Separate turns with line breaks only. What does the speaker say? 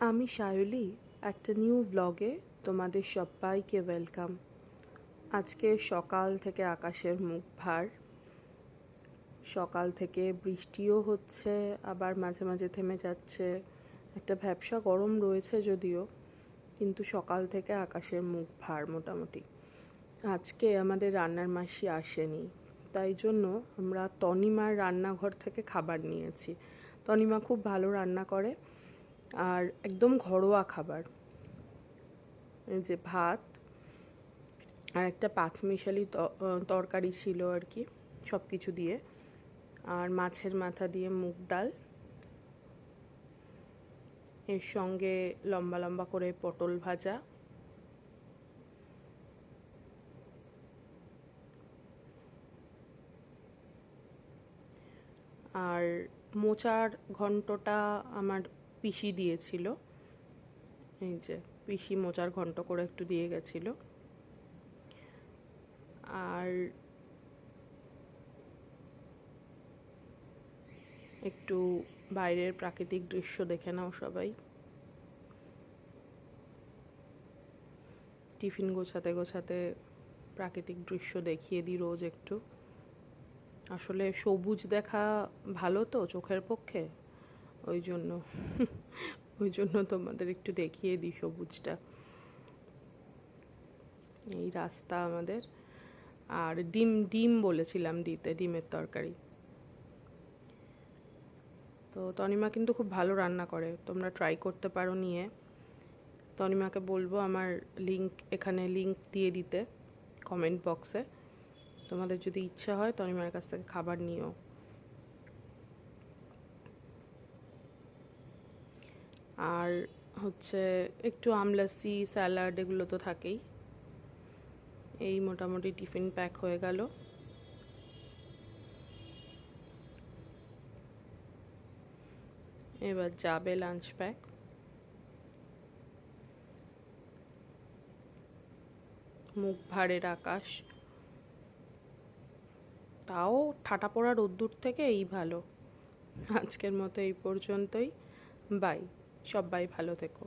আমি সায়লি, একটা নিউ ব্লগে তোমাদের সবাইকে ওয়েলকাম। আজকে সকাল থেকে আকাশের মুখ ভার। সকাল থেকে বৃষ্টিও হচ্ছে, আবার মাঝে মাঝে থেমে যাচ্ছে। একটা ভ্যাপসা গরম রয়েছে যদিও, কিন্তু সকাল থেকে আকাশের মুখ ভার মোটামুটি। আজকে আমাদের রান্নার মাসি আসেনি, তাই জন্য আমরা তনিমার রান্নাঘর থেকে খাবার নিয়েছি। তনিমা খুব ভালো রান্না করে, আর একদম ঘরোয়া খাবার। এই যে ভাত আর একটা পাঁচমিশালি তরকারি ছিল আর কি, সব কিছু দিয়ে, আর মাছের মাথা দিয়ে মুগ ডাল, এর সঙ্গে লম্বা লম্বা করে পটল ভাজা, আর মোচার ঘন্টটা আমার পিসি দিয়েছিল। এই যে পিসি মোচার ঘন্ট করে একটু দিয়ে গেছিল। আর একটু বাইরের প্রাকৃতিক দৃশ্য দেখে নাও সবাই। টিফিন গোছাতে গোছাতে প্রাকৃতিক দৃশ্য দেখিয়ে দিই রোজ একটু। আসলে সবুজ দেখা ভালো তো চোখের পক্ষে, ওই জন্য তোমাদের একটু দেখিয়ে দিই সবুজটা। এই রাস্তা আমাদের। আর ডিম বলেছিলাম দিতে, ডিমের তরকারি। তো তনিমা কিন্তু খুব ভালো রান্না করে, তোমরা ট্রাই করতে পারো নিয়ে। তনিমাকে বলবো আমার এখানে লিংক দিয়ে দিতে কমেন্ট বক্সে। তোমাদের যদি ইচ্ছা হয় তনিমার কাছ থেকে খাবার নিও। আর হচ্ছে একটু আমলাসি, স্যালাড, এগুলো তো থাকেই। এই মোটামুটি টিফিন প্যাক হয়ে গেল। এবার যাবে লাঞ্চ প্যাক। মুখ ভারের আকাশ, তাও ঠাটা পড়া রোদ্দুর থেকে এই ভালো। আজকের মতো এই পর্যন্তই। বাই, সবাই ভালো থেকো।